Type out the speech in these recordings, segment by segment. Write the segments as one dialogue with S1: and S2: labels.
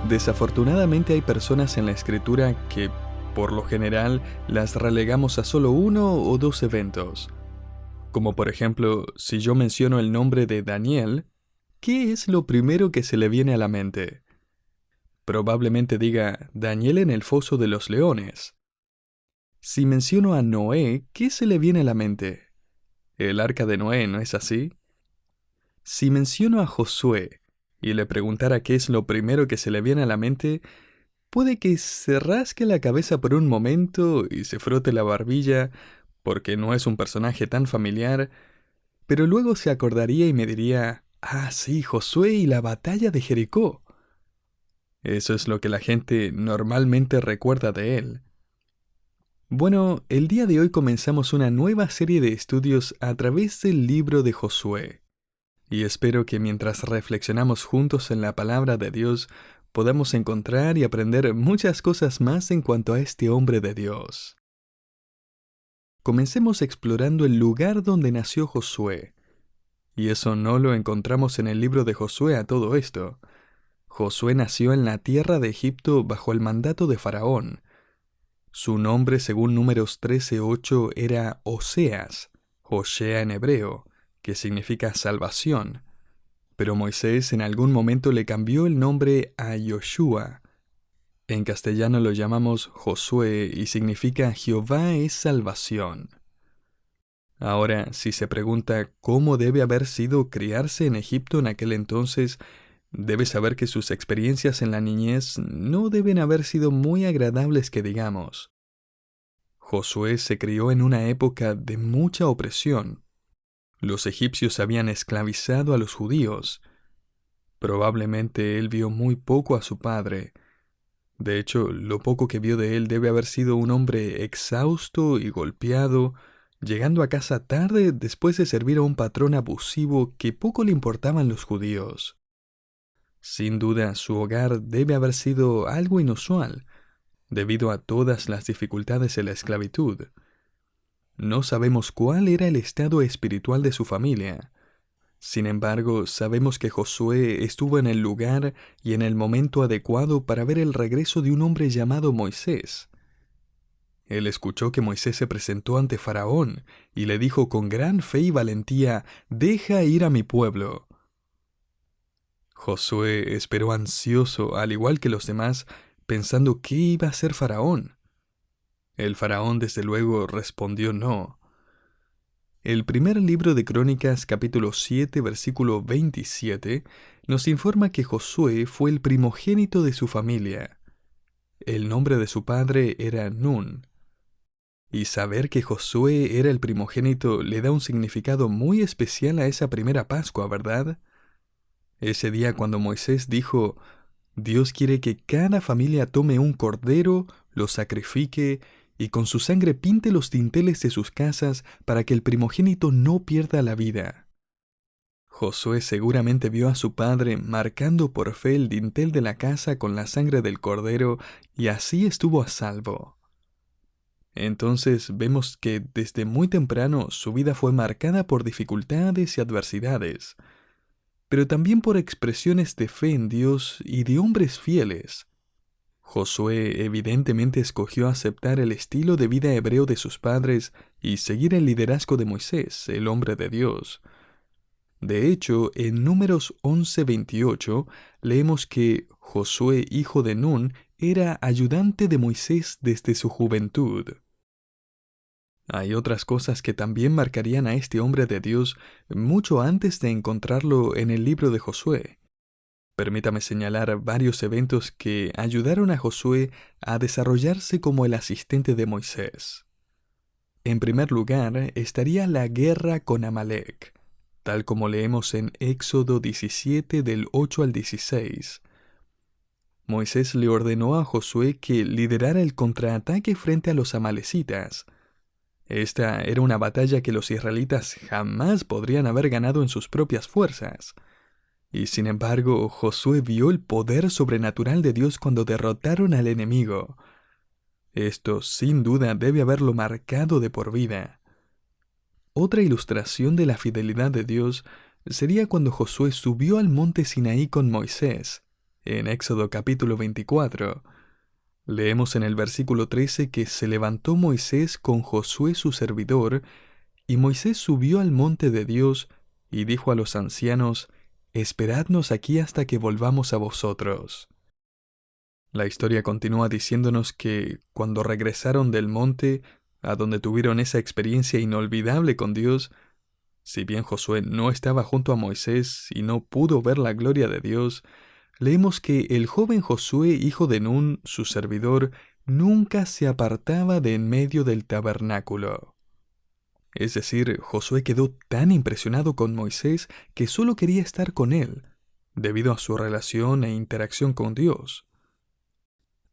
S1: Desafortunadamente hay personas en la escritura que, por lo general, las relegamos a solo uno o dos eventos. Como por ejemplo, si yo menciono el nombre de Daniel, ¿qué es lo primero que se le viene a la mente? Probablemente diga Daniel en el foso de los leones. Si menciono a Noé, ¿qué se le viene a la mente? El arca de Noé, ¿no es así? Si menciono a Josué y le preguntara qué es lo primero que se le viene a la mente, puede que se rasque la cabeza por un momento y se frote la barbilla, porque no es un personaje tan familiar, pero luego se acordaría y me diría, ah, sí, Josué y la batalla de Jericó. Eso es lo que la gente normalmente recuerda de él. Bueno, el día de hoy comenzamos una nueva serie de estudios a través del libro de Josué. Y espero que mientras reflexionamos juntos en la palabra de Dios, podamos encontrar y aprender muchas cosas más en cuanto a este hombre de Dios. Comencemos explorando el lugar donde nació Josué. Y eso no lo encontramos en el libro de Josué a todo esto. Josué nació en la tierra de Egipto bajo el mandato de Faraón. Su nombre, según Números 13:8, era Oseas, Hoshea en hebreo, que significa salvación. Pero Moisés en algún momento le cambió el nombre a Yoshua. En castellano lo llamamos Josué y significa Jehová es salvación. Ahora, si se pregunta cómo debe haber sido criarse en Egipto en aquel entonces, debe saber que sus experiencias en la niñez no deben haber sido muy agradables que digamos. Josué se crió en una época de mucha opresión. Los egipcios habían esclavizado a los judíos. Probablemente él vio muy poco a su padre. De hecho, lo poco que vio de él debe haber sido un hombre exhausto y golpeado, llegando a casa tarde después de servir a un patrón abusivo que poco le importaban los judíos. Sin duda, su hogar debe haber sido algo inusual, debido a todas las dificultades de la esclavitud. No sabemos cuál era el estado espiritual de su familia. Sin embargo, sabemos que Josué estuvo en el lugar y en el momento adecuado para ver el regreso de un hombre llamado Moisés. Él escuchó que Moisés se presentó ante Faraón y le dijo con gran fe y valentía, «Deja ir a mi pueblo». Josué esperó ansioso, al igual que los demás, pensando qué iba a hacer Faraón. El Faraón, desde luego, respondió no. El primer libro de Crónicas, capítulo 7, versículo 27, nos informa que Josué fue el primogénito de su familia. El nombre de su padre era Nun. Y saber que Josué era el primogénito le da un significado muy especial a esa primera Pascua, ¿verdad? Ese día cuando Moisés dijo, Dios quiere que cada familia tome un cordero, lo sacrifique y con su sangre pinte los dinteles de sus casas para que el primogénito no pierda la vida. Josué seguramente vio a su padre marcando por fe el dintel de la casa con la sangre del cordero y así estuvo a salvo. Entonces vemos que desde muy temprano su vida fue marcada por dificultades y adversidades, pero también por expresiones de fe en Dios y de hombres fieles. Josué evidentemente escogió aceptar el estilo de vida hebreo de sus padres y seguir el liderazgo de Moisés, el hombre de Dios. De hecho, en Números 11:28 leemos que Josué, hijo de Nun, era ayudante de Moisés desde su juventud. Hay otras cosas que también marcarían a este hombre de Dios mucho antes de encontrarlo en el libro de Josué. Permítame señalar varios eventos que ayudaron a Josué a desarrollarse como el asistente de Moisés. En primer lugar, estaría la guerra con Amalek, tal como leemos en Éxodo 17 del 8 al 16. Moisés le ordenó a Josué que liderara el contraataque frente a los amalecitas. Esta era una batalla que los israelitas jamás podrían haber ganado en sus propias fuerzas. Y sin embargo, Josué vio el poder sobrenatural de Dios cuando derrotaron al enemigo. Esto, sin duda, debe haberlo marcado de por vida. Otra ilustración de la fidelidad de Dios sería cuando Josué subió al monte Sinaí con Moisés. En Éxodo capítulo 24, leemos en el versículo 13 que se levantó Moisés con Josué su servidor, y Moisés subió al monte de Dios y dijo a los ancianos: Esperadnos aquí hasta que volvamos a vosotros. La historia continúa diciéndonos que cuando regresaron del monte, a donde tuvieron esa experiencia inolvidable con Dios, si bien Josué no estaba junto a Moisés y no pudo ver la gloria de Dios, leemos que el joven Josué, hijo de Nun, su servidor, nunca se apartaba de en medio del tabernáculo. Es decir, Josué quedó tan impresionado con Moisés que solo quería estar con él, debido a su relación e interacción con Dios.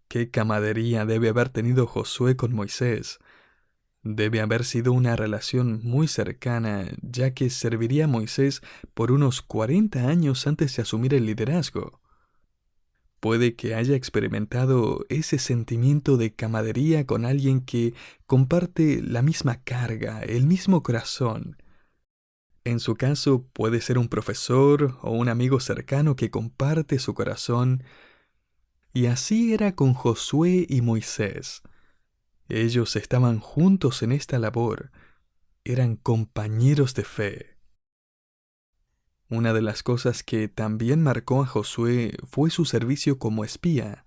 S1: ¿Qué camaradería debe haber tenido Josué con Moisés? Debe haber sido una relación muy cercana, ya que serviría a Moisés por unos 40 años antes de asumir el liderazgo. Puede que haya experimentado ese sentimiento de camaradería con alguien que comparte la misma carga, el mismo corazón. En su caso, puede ser un profesor o un amigo cercano que comparte su corazón. Y así era con Josué y Moisés. Ellos estaban juntos en esta labor, eran compañeros de fe. Una de las cosas que también marcó a Josué fue su servicio como espía.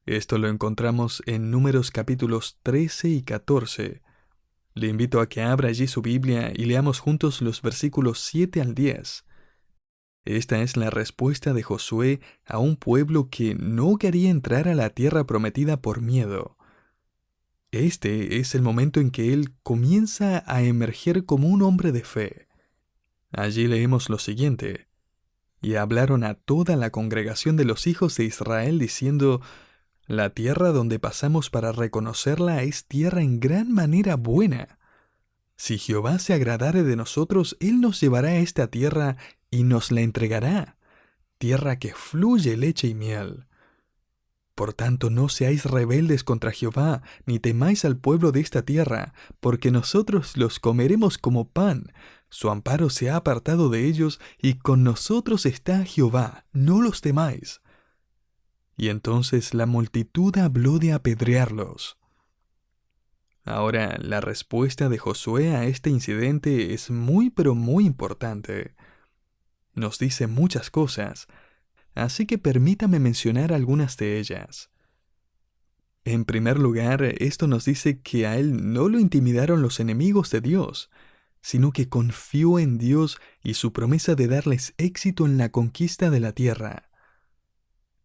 S1: Esto lo encontramos en Números capítulos 13 y 14. Le invito a que abra allí su Biblia y leamos juntos los versículos 7 al 10. Esta es la respuesta de Josué a un pueblo que no quería entrar a la tierra prometida por miedo. Este es el momento en que él comienza a emerger como un hombre de fe. Allí leemos lo siguiente: Y hablaron a toda la congregación de los hijos de Israel diciendo: La tierra donde pasamos para reconocerla es tierra en gran manera buena. Si Jehová se agradare de nosotros, él nos llevará a esta tierra y nos la entregará, tierra que fluye leche y miel. Por tanto, no seáis rebeldes contra Jehová, ni temáis al pueblo de esta tierra, porque nosotros los comeremos como pan. Su amparo se ha apartado de ellos, y con nosotros está Jehová, no los temáis. Y entonces la multitud habló de apedrearlos. Ahora, la respuesta de Josué a este incidente es muy pero muy importante. Nos dice muchas cosas, así que permítame mencionar algunas de ellas. En primer lugar, esto nos dice que a él no lo intimidaron los enemigos de Dios, sino que confió en Dios y su promesa de darles éxito en la conquista de la tierra.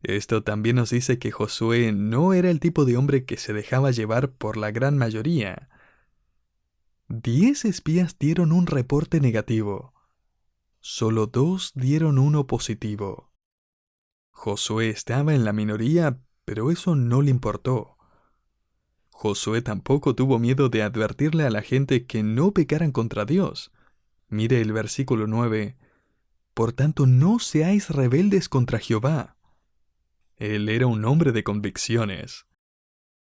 S1: Esto también nos dice que Josué no era el tipo de hombre que se dejaba llevar por la gran mayoría. 10 espías dieron un reporte negativo. Solo 2 dieron uno positivo. Josué estaba en la minoría, pero eso no le importó. Josué tampoco tuvo miedo de advertirle a la gente que no pecaran contra Dios. Mire el versículo 9. Por tanto, no seáis rebeldes contra Jehová. Él era un hombre de convicciones.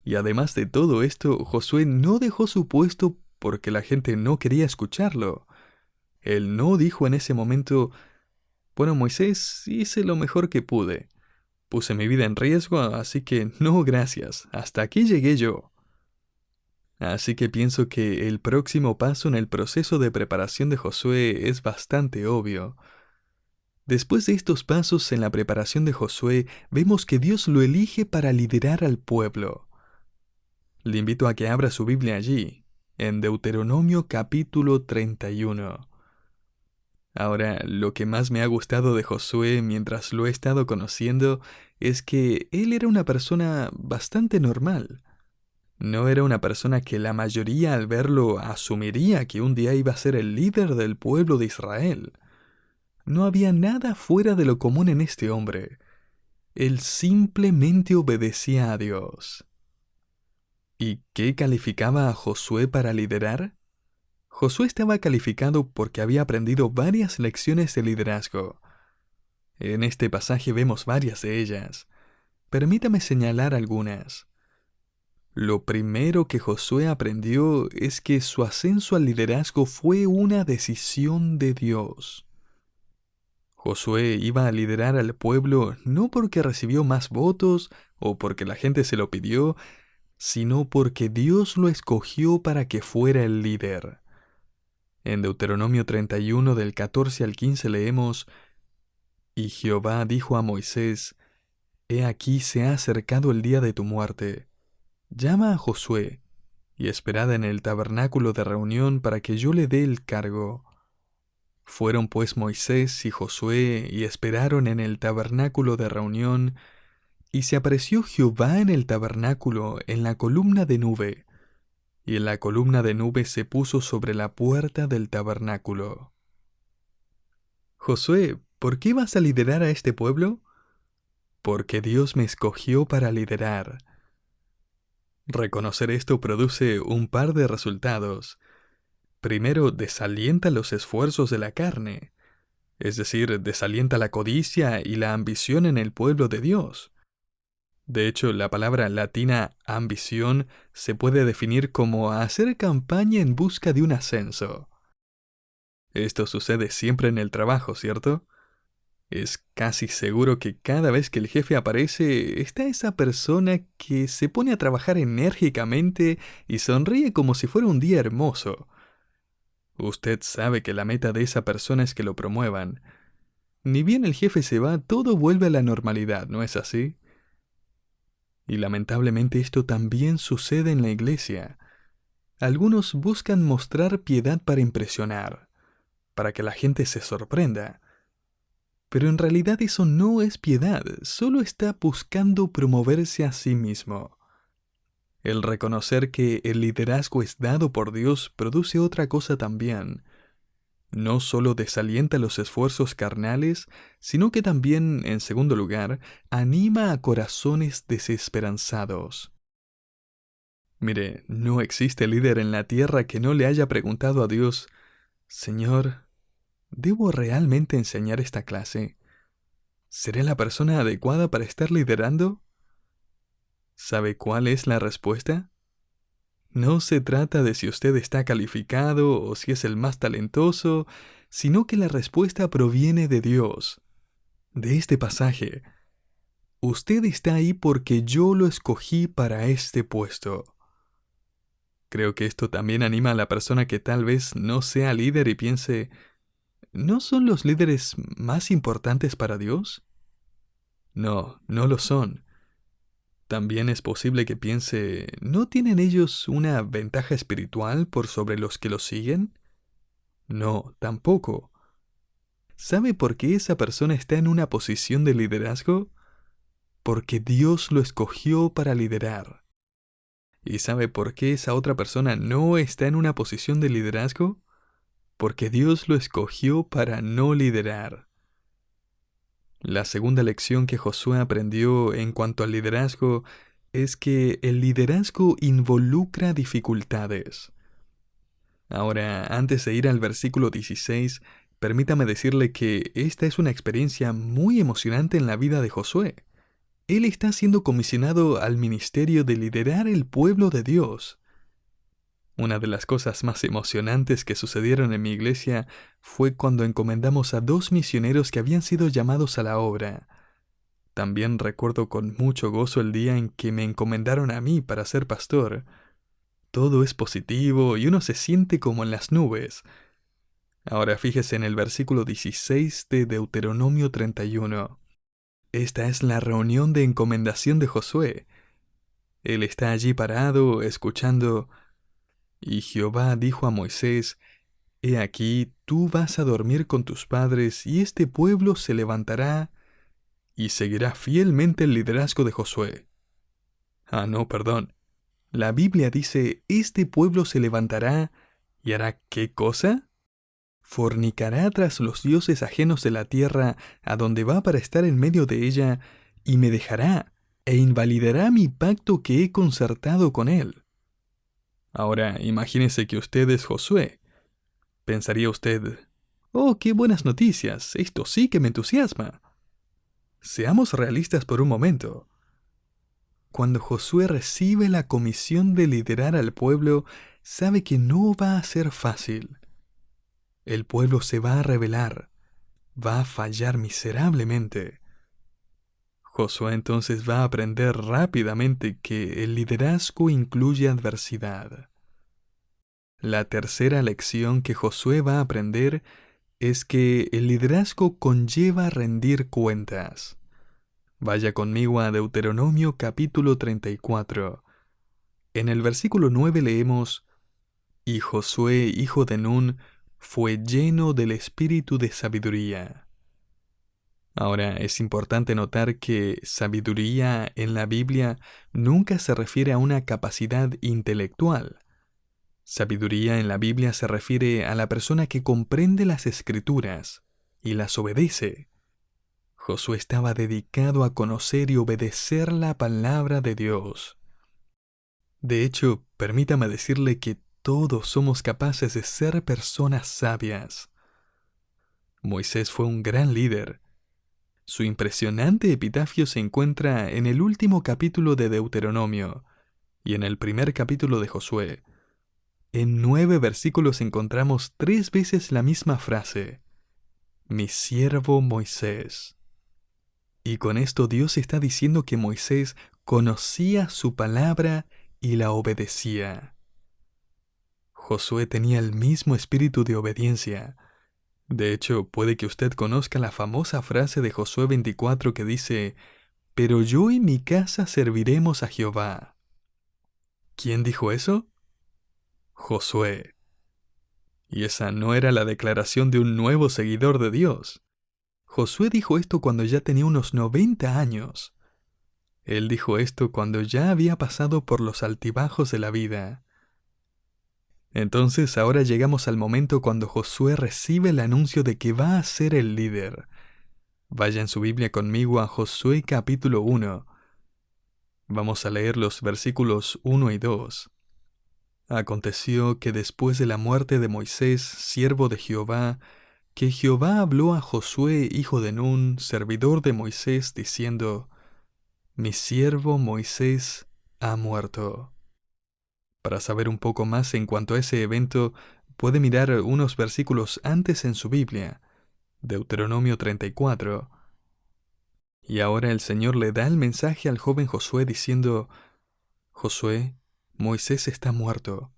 S1: Y además de todo esto, Josué no dejó su puesto porque la gente no quería escucharlo. Él no dijo en ese momento: Bueno, Moisés, hice lo mejor que pude. Puse mi vida en riesgo, así que no, gracias. Hasta aquí llegué yo. Así que pienso que el próximo paso en el proceso de preparación de Josué es bastante obvio. Después de estos pasos en la preparación de Josué, vemos que Dios lo elige para liderar al pueblo. Le invito a que abra su Biblia allí, en Deuteronomio capítulo 31. Ahora, lo que más me ha gustado de Josué mientras lo he estado conociendo es que él era una persona bastante normal. No era una persona que la mayoría al verlo asumiría que un día iba a ser el líder del pueblo de Israel. No había nada fuera de lo común en este hombre. Él simplemente obedecía a Dios. ¿Y qué calificaba a Josué para liderar? Josué estaba calificado porque había aprendido varias lecciones de liderazgo. En este pasaje vemos varias de ellas. Permítame señalar algunas. Lo primero que Josué aprendió es que su ascenso al liderazgo fue una decisión de Dios. Josué iba a liderar al pueblo no porque recibió más votos o porque la gente se lo pidió, sino porque Dios lo escogió para que fuera el líder. En Deuteronomio 31 del 14 al 15 leemos: Y Jehová dijo a Moisés: He aquí se ha acercado el día de tu muerte. Llama a Josué, y esperad en el tabernáculo de reunión para que yo le dé el cargo. Fueron pues Moisés y Josué, y esperaron en el tabernáculo de reunión, y se apareció Jehová en el tabernáculo en la columna de nube, y en la columna de nube se puso sobre la puerta del tabernáculo. Josué, ¿por qué vas a liderar a este pueblo? Porque Dios me escogió para liderar. Reconocer esto produce un par de resultados. Primero, desalienta los esfuerzos de la carne, es decir, desalienta la codicia y la ambición en el pueblo de Dios. De hecho, la palabra latina ambición se puede definir como hacer campaña en busca de un ascenso. Esto sucede siempre en el trabajo, ¿cierto? Es casi seguro que cada vez que el jefe aparece, está esa persona que se pone a trabajar enérgicamente y sonríe como si fuera un día hermoso. Usted sabe que la meta de esa persona es que lo promuevan. Ni bien el jefe se va, todo vuelve a la normalidad, ¿no es así? Y lamentablemente esto también sucede en la iglesia. Algunos buscan mostrar piedad para impresionar, para que la gente se sorprenda. Pero en realidad eso no es piedad, solo está buscando promoverse a sí mismo. El reconocer que el liderazgo es dado por Dios produce otra cosa también. No solo desalienta los esfuerzos carnales, sino que también, en segundo lugar, anima a corazones desesperanzados. Mire, no existe líder en la tierra que no le haya preguntado a Dios: Señor, ¿debo realmente enseñar esta clase? ¿Seré la persona adecuada para estar liderando? ¿Sabe cuál es la respuesta? No se trata de si usted está calificado o si es el más talentoso, sino que la respuesta proviene de Dios. De este pasaje: usted está ahí porque yo lo escogí para este puesto. Creo que esto también anima a la persona que tal vez no sea líder y piense: ¿no son los líderes más importantes para Dios? No, no lo son. También es posible que piense: ¿no tienen ellos una ventaja espiritual por sobre los que los siguen? No, tampoco. ¿Sabe por qué esa persona está en una posición de liderazgo? Porque Dios lo escogió para liderar. ¿Y sabe por qué esa otra persona no está en una posición de liderazgo? Porque Dios lo escogió para no liderar. La segunda lección que Josué aprendió en cuanto al liderazgo es que el liderazgo involucra dificultades. Ahora, antes de ir al versículo 16, permítame decirle que esta es una experiencia muy emocionante en la vida de Josué. Él está siendo comisionado al ministerio de liderar el pueblo de Dios. Una de las cosas más emocionantes que sucedieron en mi iglesia fue cuando encomendamos a 2 misioneros que habían sido llamados a la obra. También recuerdo con mucho gozo el día en que me encomendaron a mí para ser pastor. Todo es positivo y uno se siente como en las nubes. Ahora fíjese en el versículo 16 de Deuteronomio 31. Esta es la reunión de encomendación de Josué. Él está allí parado, escuchando: Y Jehová dijo a Moisés: He aquí, tú vas a dormir con tus padres, y este pueblo se levantará y seguirá fielmente el liderazgo de Josué. Ah, no, perdón. La Biblia dice: este pueblo se levantará y hará ¿qué cosa? Fornicará tras los dioses ajenos de la tierra a donde va para estar en medio de ella, y me dejará, e invalidará mi pacto que he concertado con él. Ahora, imagínese que usted es Josué. Pensaría usted: oh, qué buenas noticias, esto sí que me entusiasma. Seamos realistas por un momento. Cuando Josué recibe la comisión de liderar al pueblo, sabe que no va a ser fácil. El pueblo se va a rebelar. va a fallar miserablemente. Josué entonces va a aprender rápidamente que el liderazgo incluye adversidad. La tercera lección que Josué va a aprender es que el liderazgo conlleva rendir cuentas. Vaya conmigo a Deuteronomio capítulo 34. En el versículo 9 leemos: Y Josué, hijo de Nun, fue lleno del espíritu de sabiduría. Ahora, es importante notar que sabiduría en la Biblia nunca se refiere a una capacidad intelectual. Sabiduría en la Biblia se refiere a la persona que comprende las escrituras y las obedece. Josué estaba dedicado a conocer y obedecer la palabra de Dios. De hecho, permítame decirle que todos somos capaces de ser personas sabias. Moisés fue un gran líder. Su impresionante epitafio se encuentra en el último capítulo de Deuteronomio y en el primer capítulo de Josué. En 9 versículos encontramos 3 veces la misma frase: mi siervo Moisés. Y con esto Dios está diciendo que Moisés conocía su palabra y la obedecía. Josué tenía el mismo espíritu de obediencia. De hecho, puede que usted conozca la famosa frase de Josué 24 que dice: pero yo y mi casa serviremos a Jehová. ¿Quién dijo eso? Josué. Y esa no era la declaración de un nuevo seguidor de Dios. Josué dijo esto cuando ya tenía unos 90 años. Él dijo esto cuando ya había pasado por los altibajos de la vida. Entonces ahora llegamos al momento cuando Josué recibe el anuncio de que va a ser el líder. Vaya en su Biblia conmigo a Josué capítulo 1. Vamos a leer los versículos 1 y 2. Aconteció que después de la muerte de Moisés, siervo de Jehová, que Jehová habló a Josué, hijo de Nun, servidor de Moisés, diciendo: mi siervo Moisés ha muerto. Para saber un poco más en cuanto a ese evento, puede mirar unos versículos antes en su Biblia, Deuteronomio 34. Y ahora el Señor le da el mensaje al joven Josué diciendo: Josué, Moisés está muerto.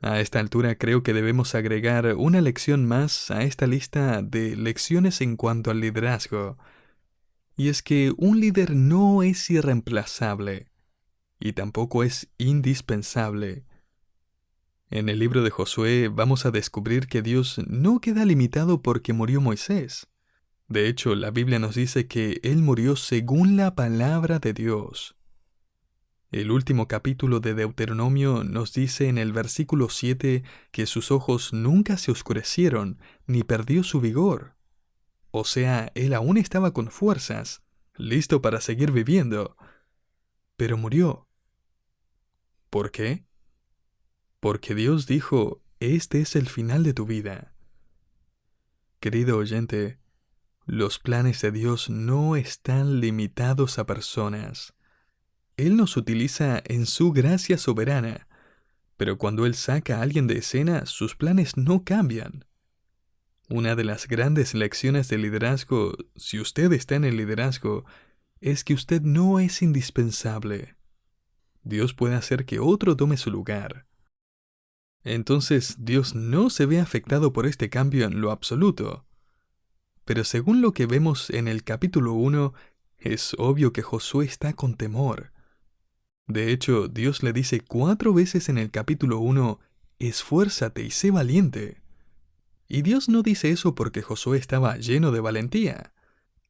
S1: A esta altura creo que debemos agregar una lección más a esta lista de lecciones en cuanto al liderazgo. Y es que un líder no es irreemplazable y tampoco es indispensable. En el libro de Josué vamos a descubrir que Dios no queda limitado porque murió Moisés. De hecho, la Biblia nos dice que Él murió según la palabra de Dios. El último capítulo de Deuteronomio nos dice en el versículo 7 que sus ojos nunca se oscurecieron ni perdió su vigor. O sea, Él aún estaba con fuerzas, listo para seguir viviendo. Pero murió. ¿Por qué? Porque Dios dijo: este es el final de tu vida. Querido oyente, los planes de Dios no están limitados a personas. Él nos utiliza en su gracia soberana, pero cuando Él saca a alguien de escena, sus planes no cambian. Una de las grandes lecciones de liderazgo, si usted está en el liderazgo, es que usted no es indispensable. Dios puede hacer que otro tome su lugar. Entonces, Dios no se ve afectado por este cambio en lo absoluto. Pero según lo que vemos en el capítulo 1, es obvio que Josué está con temor. De hecho, Dios le dice 4 veces en el capítulo 1, esfuérzate y sé valiente. Y Dios no dice eso porque Josué estaba lleno de valentía.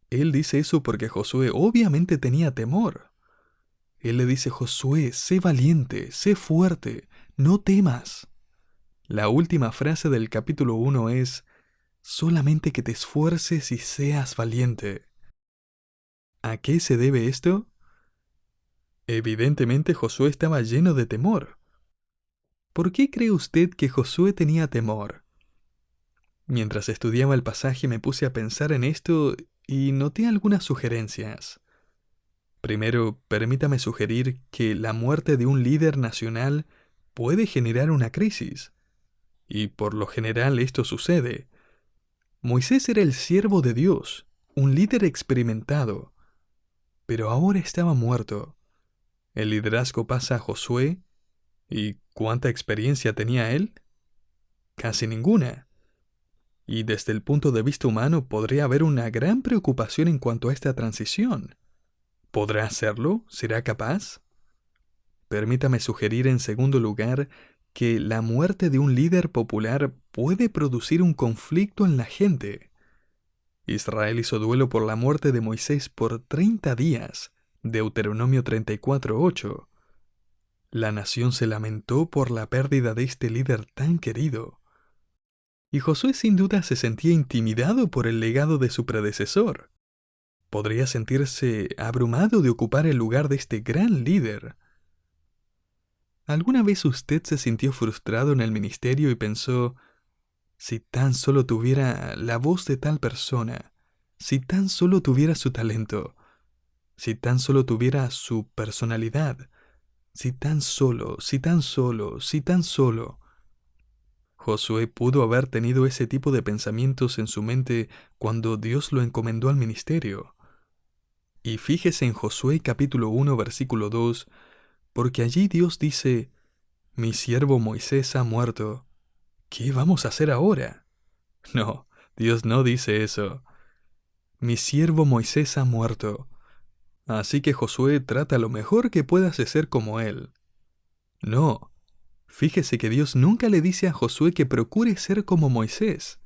S1: Él dice eso porque Josué obviamente tenía temor. Él le dice: Josué, sé valiente, sé fuerte, no temas. La última frase del capítulo 1 es: solamente que te esfuerces y seas valiente. ¿A qué se debe esto? Evidentemente Josué estaba lleno de temor. ¿Por qué cree usted que Josué tenía temor? Mientras estudiaba el pasaje me puse a pensar en esto y noté algunas sugerencias. Primero, permítame sugerir que la muerte de un líder nacional puede generar una crisis. Y por lo general esto sucede. Moisés era el siervo de Dios, un líder experimentado, pero ahora estaba muerto. El liderazgo pasa a Josué, ¿y cuánta experiencia tenía él? Casi ninguna. Y desde el punto de vista humano podría haber una gran preocupación en cuanto a esta transición. ¿Podrá hacerlo? ¿Será capaz? Permítame sugerir en segundo lugar que la muerte de un líder popular puede producir un conflicto en la gente. Israel hizo duelo por la muerte de Moisés por 30 días, Deuteronomio 34:8. La nación se lamentó por la pérdida de este líder tan querido. Y Josué sin duda se sentía intimidado por el legado de su predecesor. Podría sentirse abrumado de ocupar el lugar de este gran líder. ¿Alguna vez usted se sintió frustrado en el ministerio y pensó, si tan solo tuviera la voz de tal persona, si tan solo tuviera su talento, si tan solo tuviera su personalidad, si tan solo, si tan solo, si tan solo? Josué pudo haber tenido ese tipo de pensamientos en su mente cuando Dios lo encomendó al ministerio. Y fíjese en Josué capítulo 1 versículo 2, porque allí Dios dice, mi siervo Moisés ha muerto. ¿Qué vamos a hacer ahora? No, Dios no dice eso. Mi siervo Moisés ha muerto. Así que Josué trata lo mejor que puedas de ser como él. No, fíjese que Dios nunca le dice a Josué que procure ser como Moisés.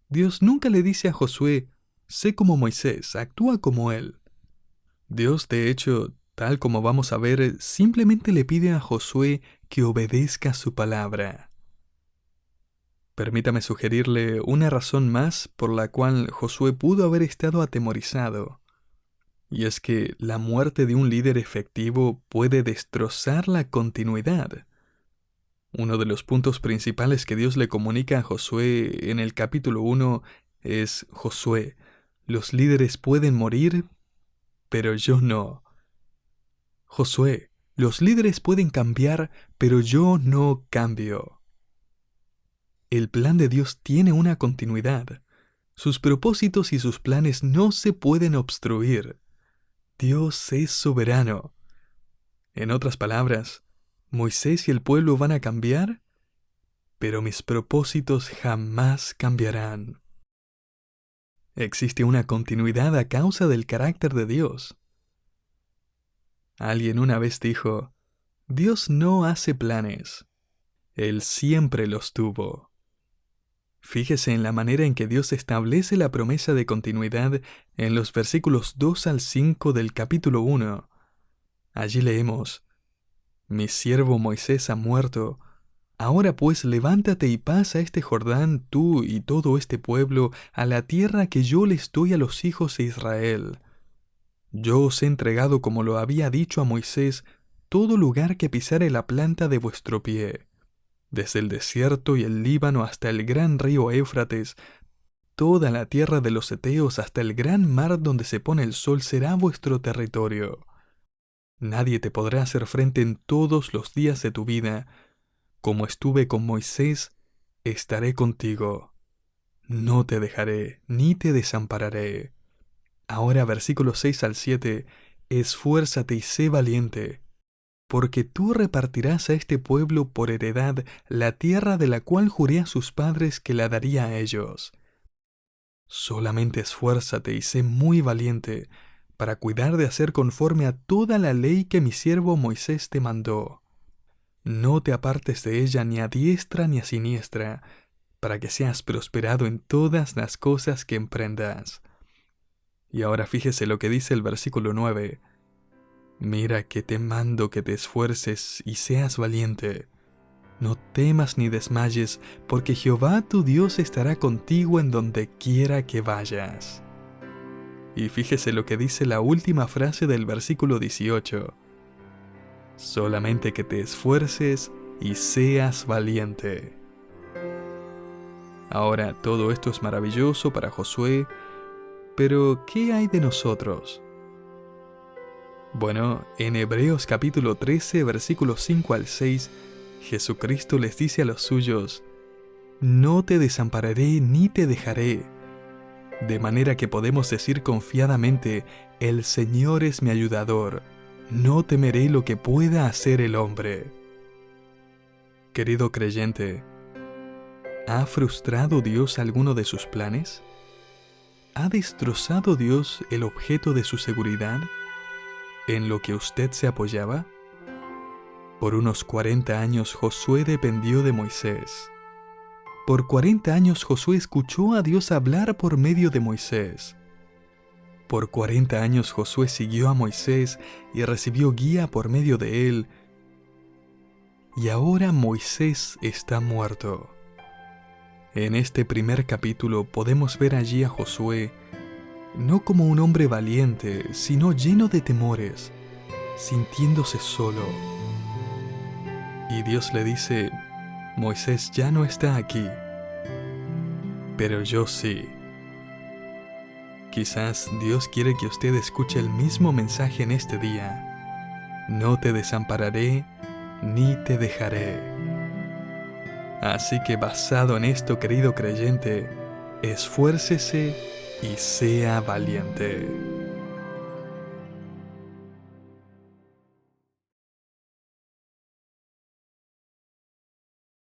S1: Dios nunca le dice a Josué, sé como Moisés, actúa como él. Dios, de hecho, tal como vamos a ver, simplemente le pide a Josué que obedezca su palabra. Permítame sugerirle una razón más por la cual Josué pudo haber estado atemorizado. Y es que la muerte de un líder efectivo puede destrozar la continuidad. Uno de los puntos principales que Dios le comunica a Josué en el capítulo 1 es, Josué, los líderes pueden morir, pero yo no. Josué, los líderes pueden cambiar, pero yo no cambio. El plan de Dios tiene una continuidad. Sus propósitos y sus planes no se pueden obstruir. Dios es soberano. En otras palabras, Moisés y el pueblo van a cambiar, pero mis propósitos jamás cambiarán. Existe una continuidad a causa del carácter de Dios. Alguien una vez dijo, Dios no hace planes, Él siempre los tuvo. Fíjese en la manera en que Dios establece la promesa de continuidad en los versículos 2 al 5 del capítulo 1. Allí leemos, mi siervo Moisés ha muerto. Ahora pues levántate y pasa este Jordán, tú y todo este pueblo, a la tierra que yo les doy a los hijos de Israel. Yo os he entregado, como lo había dicho a Moisés, todo lugar que pisare la planta de vuestro pie. Desde el desierto y el Líbano hasta el gran río Éufrates, toda la tierra de los heteos hasta el gran mar donde se pone el sol será vuestro territorio. Nadie te podrá hacer frente en todos los días de tu vida. Como estuve con Moisés, estaré contigo. No te dejaré, ni te desampararé. Ahora versículos 6 al 7, esfuérzate y sé valiente, porque tú repartirás a este pueblo por heredad la tierra de la cual juré a sus padres que la daría a ellos. Solamente esfuérzate y sé muy valiente, para cuidar de hacer conforme a toda la ley que mi siervo Moisés te mandó. No te apartes de ella ni a diestra ni a siniestra, para que seas prosperado en todas las cosas que emprendas. Y ahora fíjese lo que dice el versículo 9. Mira que te mando que te esfuerces y seas valiente. No temas ni desmayes, porque Jehová tu Dios estará contigo en donde quiera que vayas. Y fíjese lo que dice la última frase del versículo 18. Solamente que te esfuerces y seas valiente. Ahora, todo esto es maravilloso para Josué, pero ¿qué hay de nosotros? Bueno, en Hebreos capítulo 13, versículos 5 al 6, Jesucristo les dice a los suyos, no te desampararé ni te dejaré. De manera que podemos decir confiadamente, el Señor es mi ayudador, no temeré lo que pueda hacer el hombre. Querido creyente, ¿ha frustrado Dios alguno de sus planes? ¿Ha destrozado Dios el objeto de su seguridad, en lo que usted se apoyaba? Por unos 40 años Josué dependió de Moisés. Por 40 años Josué escuchó a Dios hablar por medio de Moisés. Por 40 años Josué siguió a Moisés y recibió guía por medio de él. Y ahora Moisés está muerto. En este primer capítulo podemos ver allí a Josué, no como un hombre valiente, sino lleno de temores, sintiéndose solo. Y Dios le dice, Moisés ya no está aquí, pero yo sí. Quizás Dios quiere que usted escuche el mismo mensaje en este día. No te desampararé, ni te dejaré. Así que basado en esto, querido creyente, esfuércese y sea valiente.